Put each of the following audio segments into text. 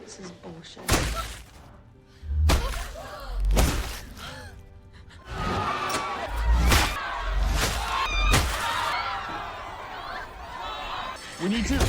This is bullshit. We need to.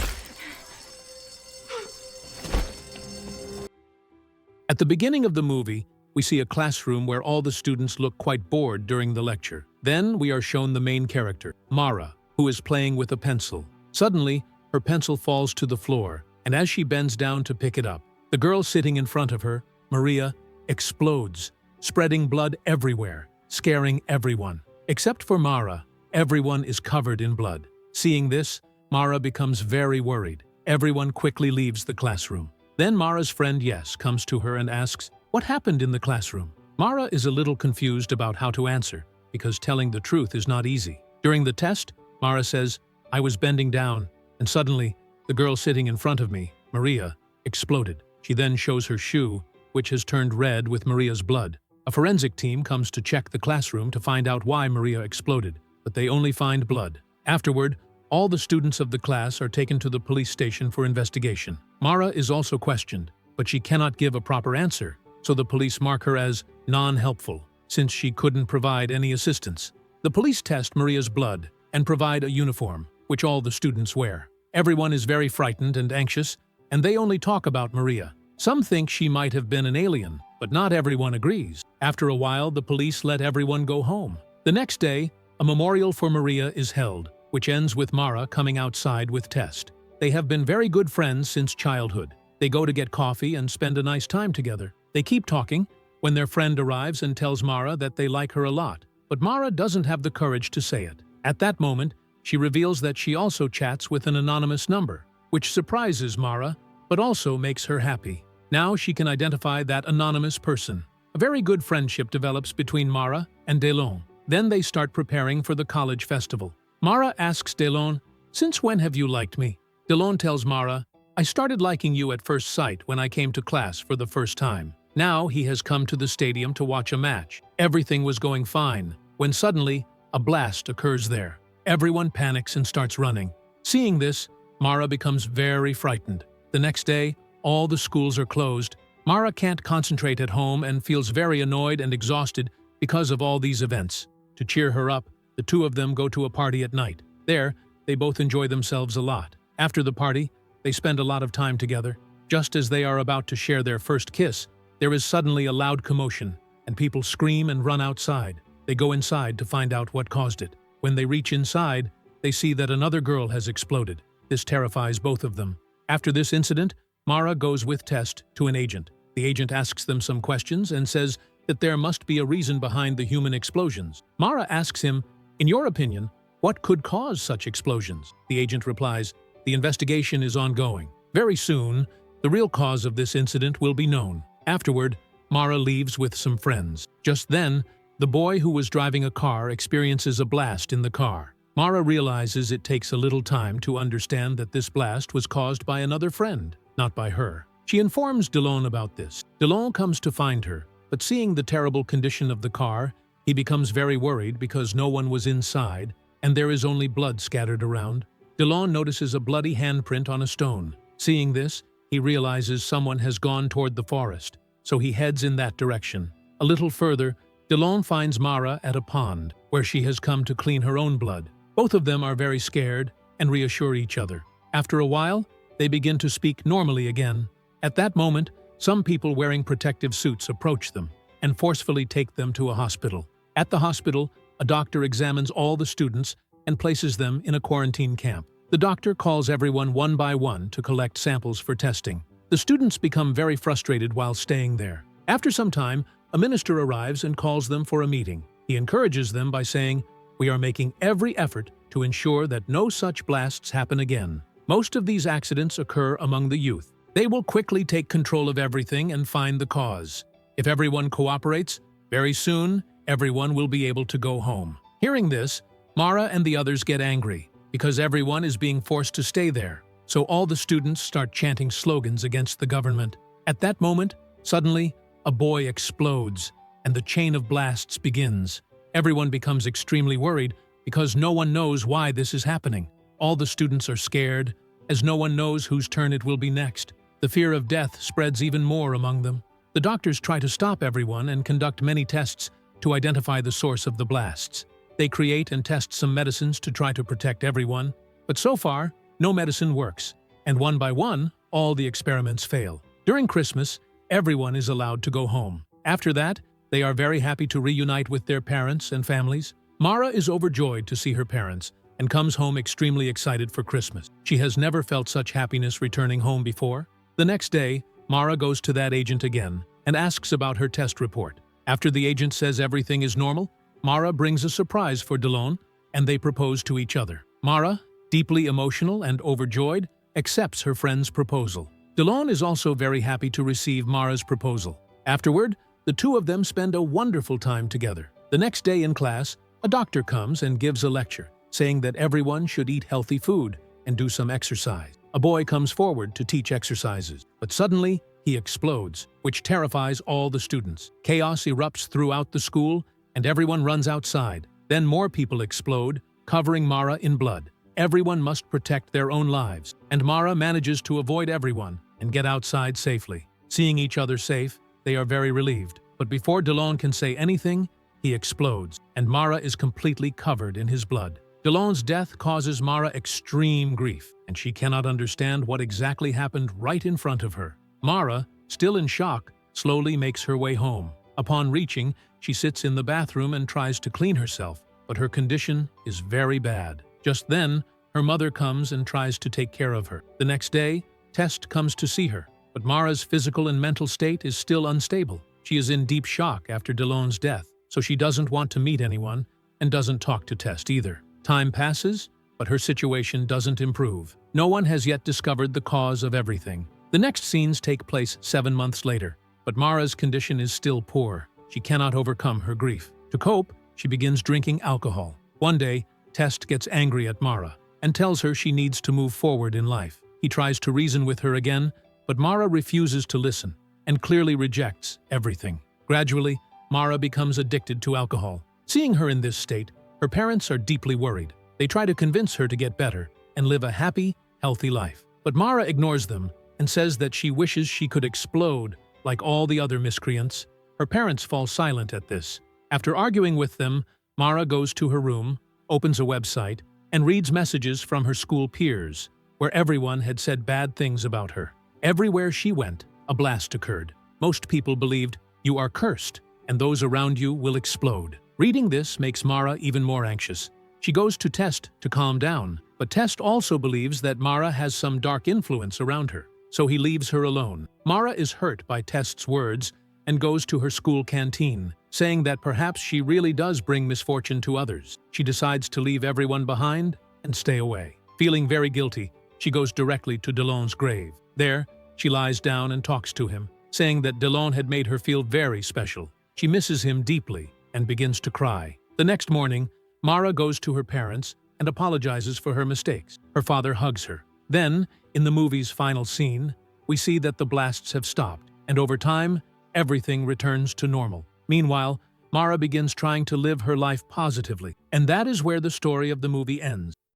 At the beginning of the movie, we see a classroom where all the students look quite bored during the lecture. Then we are shown the main character, Mara, who is playing with a pencil. Suddenly, her pencil falls to the floor, and as she bends down to pick it up, the girl sitting in front of her, Maria, explodes, spreading blood everywhere, scaring everyone. Except for Mara, everyone is covered in blood. Seeing this, Mara becomes very worried. Everyone quickly leaves the classroom. Then Mara's friend Yes comes to her and asks, "What happened in the classroom?" Mara is a little confused about how to answer, because telling the truth is not easy. During the test, Mara says, "I was bending down, and suddenly, the girl sitting in front of me, Maria, exploded." She then shows her shoe, which has turned red with Maria's blood. A forensic team comes to check the classroom to find out why Maria exploded, but they only find blood. Afterward, all the students of the class are taken to the police station for investigation. Mara is also questioned, but she cannot give a proper answer, so the police mark her as non-helpful, since she couldn't provide any assistance. The police test Maria's blood and provide a uniform, which all the students wear. Everyone is very frightened and anxious, and they only talk about Maria. Some think she might have been an alien, but not everyone agrees. After a while, the police let everyone go home. The next day, a memorial for Maria is held, which ends with Mara coming outside with Test. They have been very good friends since childhood. They go to get coffee and spend a nice time together. They keep talking when their friend arrives and tells Mara that they like her a lot, but Mara doesn't have the courage to say it. At that moment, she reveals that she also chats with an anonymous number, which surprises Mara, but also makes her happy. Now she can identify that anonymous person. A very good friendship develops between Mara and Delon. Then they start preparing for the college festival. Mara asks Delon, "Since when have you liked me?" Delon tells Mara, "I started liking you at first sight when I came to class for the first time." Now he has come to the stadium to watch a match. Everything was going fine, when suddenly, a blast occurs there. Everyone panics and starts running. Seeing this, Mara becomes very frightened. The next day, all the schools are closed. Mara can't concentrate at home and feels very annoyed and exhausted because of all these events. To cheer her up, the two of them go to a party at night. There, they both enjoy themselves a lot. After the party, they spend a lot of time together. Just as they are about to share their first kiss, there is suddenly a loud commotion, and people scream and run outside. They go inside to find out what caused it. When they reach inside, they see that another girl has exploded. This terrifies both of them. After this incident, Mara goes with Test to an agent. The agent asks them some questions and says that there must be a reason behind the human explosions. Mara asks him, "In your opinion, what could cause such explosions?" The agent replies, "The investigation is ongoing. Very soon, the real cause of this incident will be known." Afterward, Mara leaves with some friends. Just then, the boy who was driving a car experiences a blast in the car. Mara realizes it takes a little time to understand that this blast was caused by another friend, not by her. She informs Delon about this. Delon comes to find her, but seeing the terrible condition of the car, he becomes very worried because no one was inside and there is only blood scattered around. Delon notices a bloody handprint on a stone. Seeing this, he realizes someone has gone toward the forest, so he heads in that direction. A little further, Delon finds Mara at a pond, where she has come to clean her own blood. Both of them are very scared and reassure each other. After a while, they begin to speak normally again. At that moment, some people wearing protective suits approach them and forcefully take them to a hospital. At the hospital, a doctor examines all the students and places them in a quarantine camp. The doctor calls everyone one by one to collect samples for testing. The students become very frustrated while staying there. After some time, a minister arrives and calls them for a meeting. He encourages them by saying, "We are making every effort to ensure that no such blasts happen again. Most of these accidents occur among the youth. They will quickly take control of everything and find the cause. If everyone cooperates, very soon, everyone will be able to go home." Hearing this, Mara and the others get angry because everyone is being forced to stay there. So all the students start chanting slogans against the government. At that moment, suddenly, a boy explodes and the chain of blasts begins. Everyone becomes extremely worried because no one knows why this is happening. All the students are scared, as no one knows whose turn it will be next. The fear of death spreads even more among them. The doctors try to stop everyone and conduct many tests to identify the source of the blasts. They create and test some medicines to try to protect everyone, but so far, no medicine works, and one by one, all the experiments fail. During Christmas, everyone is allowed to go home. After that, they are very happy to reunite with their parents and families. Mara is overjoyed to see her parents and comes home extremely excited for Christmas. She has never felt such happiness returning home before. The next day, Mara goes to that agent again and asks about her test report. After the agent says everything is normal, Mara brings a surprise for Delon, and they propose to each other. Mara, deeply emotional and overjoyed, accepts her friend's proposal. Delon is also very happy to receive Mara's proposal. Afterward, the two of them spend a wonderful time together. The next day in class, a doctor comes and gives a lecture, saying that everyone should eat healthy food and do some exercise. A boy comes forward to teach exercises, but suddenly he explodes, which terrifies all the students. Chaos erupts throughout the school, and everyone runs outside. Then more people explode, covering Mara in blood. Everyone must protect their own lives, and Mara manages to avoid everyone and get outside safely. Seeing each other safe, they are very relieved. But before Delon can say anything, he explodes, and Mara is completely covered in his blood. Delon's death causes Mara extreme grief, and she cannot understand what exactly happened right in front of her. Mara, still in shock, slowly makes her way home. Upon reaching, she sits in the bathroom and tries to clean herself, but her condition is very bad. Just then, her mother comes and tries to take care of her. The next day, Test comes to see her, but Mara's physical and mental state is still unstable. She is in deep shock after Delon's death, so she doesn't want to meet anyone and doesn't talk to Test either. Time passes, but her situation doesn't improve. No one has yet discovered the cause of everything. The next scenes take place 7 months later, but Mara's condition is still poor. She cannot overcome her grief. To cope, she begins drinking alcohol. One day, Test gets angry at Mara and tells her she needs to move forward in life. He tries to reason with her again, but Mara refuses to listen and clearly rejects everything. Gradually, Mara becomes addicted to alcohol. Seeing her in this state, her parents are deeply worried. They try to convince her to get better and live a happy, healthy life. But Mara ignores them and says that she wishes she could explode like all the other miscreants. Her parents fall silent at this. After arguing with them, Mara goes to her room, opens a website, and reads messages from her school peers, where everyone had said bad things about her. Everywhere she went, a blast occurred. Most people believed, "You are cursed, and those around you will explode." Reading this makes Mara even more anxious. She goes to Test to calm down, but Test also believes that Mara has some dark influence around her, so he leaves her alone. Mara is hurt by Test's words and goes to her school canteen, saying that perhaps she really does bring misfortune to others. She decides to leave everyone behind and stay away. Feeling very guilty, she goes directly to Delon's grave. There, she lies down and talks to him, saying that Delon had made her feel very special. She misses him deeply and begins to cry. The next morning, Mara goes to her parents and apologizes for her mistakes. Her father hugs her. Then, in the movie's final scene, we see that the blasts have stopped, and over time, everything returns to normal. Meanwhile, Mara begins trying to live her life positively, and that is where the story of the movie ends.